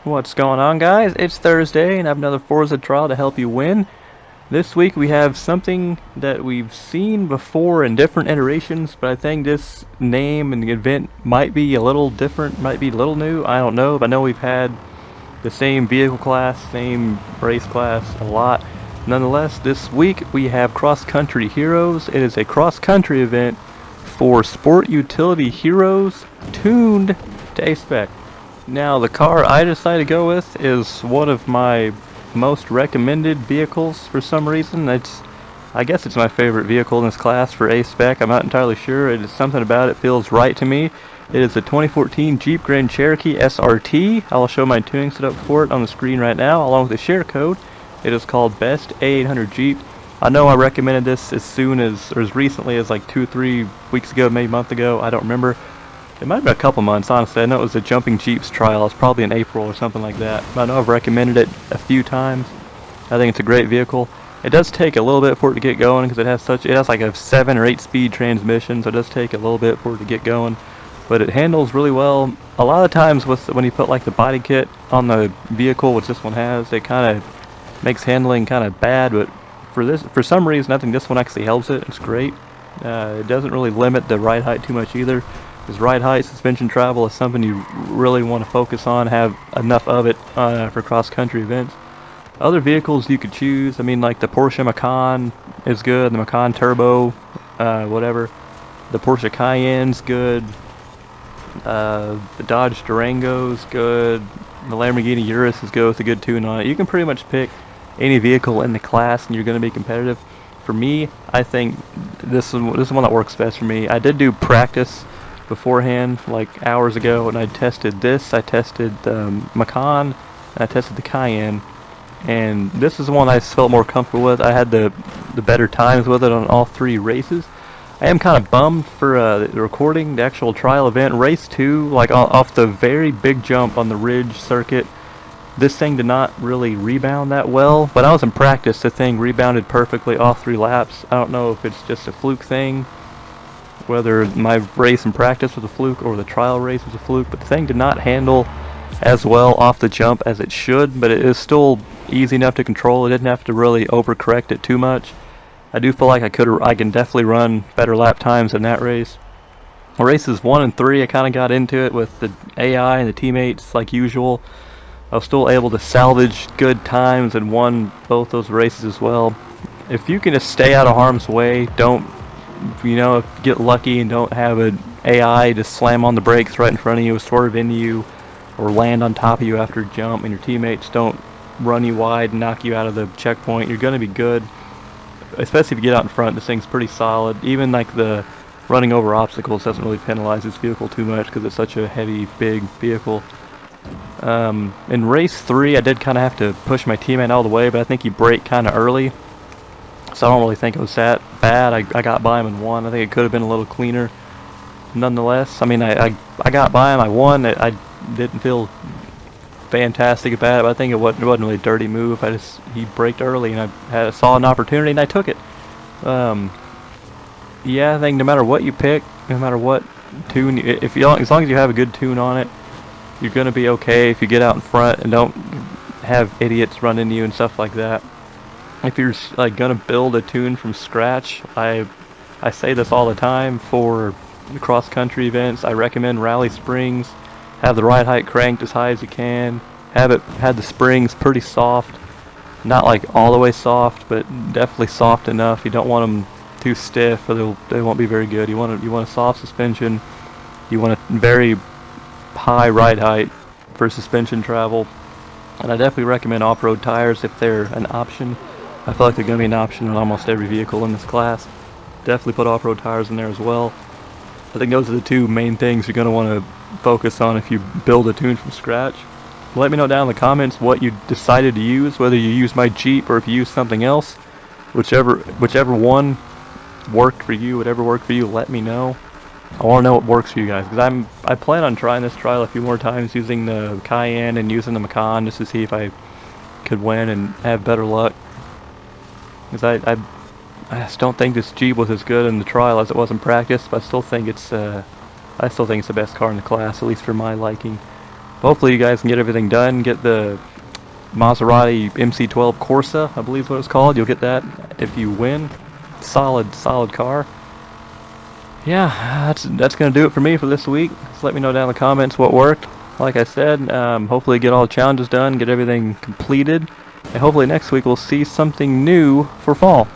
What's going on, guys? It's Thursday and I have another Forza trial to help you win. This week we have something that we've seen before in different iterations, but I think this name and the event might be a little different, might be a little new. I don't know, but I know we've had the same vehicle class, same race class a lot. Nonetheless, this week we have Cross Country Heroes. It is a cross country event for sport utility heroes tuned to A-Spec. Now, the car I decided to go with is one of my most recommended vehicles for some reason. I guess it's my favorite vehicle in this class for A-Spec. I'm not entirely sure. It is something about it feels right to me. It is a 2014 Jeep Grand Cherokee SRT. I'll show my tuning setup for it on the screen right now, along with the share code. It is called Best A800 Jeep. I know I recommended this as soon as, or as recently as like 2-3 weeks ago, maybe a month ago. I don't remember. It might have been a couple months, honestly. I know it was a Jumping Jeeps trial. It's probably in April or something like that. But I know I've recommended it a few times. I think it's a great vehicle. It does take a little bit for it to get going because it has like a 7 or 8 speed transmission, so it does take a little bit for it to get going. But it handles really well. A lot of times when you put like the body kit on the vehicle, which this one has, it kind of makes handling kind of bad. But for some reason, I think this one actually helps it. It's great. It doesn't really limit the ride height too much either. Because ride height, suspension travel is something you really want to focus on, have enough of it for cross-country events. Other vehicles you could choose, I mean, like the Porsche Macan is good, the Macan Turbo, whatever. The Porsche Cayenne's good. The Dodge Durango's good. The Lamborghini Urus is good with a good tune on it. You can pretty much pick any vehicle in the class and you're going to be competitive. For me, I think this is one that works best for me. I did do practice beforehand, like hours ago, and I tested this. I tested the Macan, and I tested the Cayenne, and this is the one I felt more comfortable with. I had the better times with it on all 3 races. I am kind of bummed for the recording, the actual trial event. Race 2, like off the very big jump on the Ridge circuit, this thing did not really rebound that well, but I was in practice, the thing rebounded perfectly all 3 laps. I don't know if it's just a fluke thing, whether my race in practice was a fluke or the trial race was a fluke, but the thing did not handle as well off the jump as it should, but it is still easy enough to control. It didn't have to really overcorrect it too much. I do feel like I can definitely run better lap times in that race. Races 1 and 3, I kind of got into it with the AI and the teammates like usual. I was still able to salvage good times and won both those races as well. If you can just stay out of harm's way, don't get lucky and don't have an AI just slam on the brakes right in front of you, swerve into you, or land on top of you after a jump, and your teammates don't run you wide and knock you out of the checkpoint, you're going to be good. Especially if you get out in front, this thing's pretty solid. Even like the running over obstacles doesn't really penalize this vehicle too much because it's such a heavy, big vehicle. In race 3, I did kind of have to push my teammate all the way, but I think he braked kind of early. So I don't really think it was that bad. I got by him and won. I think it could have been a little cleaner. Nonetheless, I mean, I got by him. I won. I didn't feel fantastic about it, but I think it wasn't really a dirty move. He braked early, and I saw an opportunity, and I took it. Yeah, I think no matter what you pick, no matter what tune, as long as you have a good tune on it, you're gonna be okay if you get out in front and don't have idiots run into you and stuff like that. If you're like gonna build a tune from scratch, I say this all the time for cross country events. I recommend Rally Springs. Have the ride height cranked as high as you can. Had the springs pretty soft, not like all the way soft, but definitely soft enough. You don't want them too stiff, or they won't be very good. You want a soft suspension. You want a very high ride height for suspension travel, and I definitely recommend off-road tires if they're an option. I feel like they're going to be an option in almost every vehicle in this class. Definitely put off-road tires in there as well. I think those are the 2 main things you're going to want to focus on if you build a tune from scratch. Let me know down in the comments what you decided to use, whether you use my Jeep or if you use something else. Whichever one worked for you, whatever worked for you, let me know. I want to know what works for you guys, because I plan on trying this trial a few more times using the Cayenne and using the Macan just to see if I could win and have better luck. Because I just don't think this Jeep was as good in the trial as it was in practice, but I still think it's the best car in the class, at least for my liking. Hopefully you guys can get everything done. Get the Maserati MC12 Corsa, I believe is what it's called. You'll get that if you win. Solid car. Yeah, that's gonna do it for me for this week. Just let me know down in the comments what worked. Like I said, hopefully get all the challenges done, get everything completed, and hopefully next week we'll see something new for fall.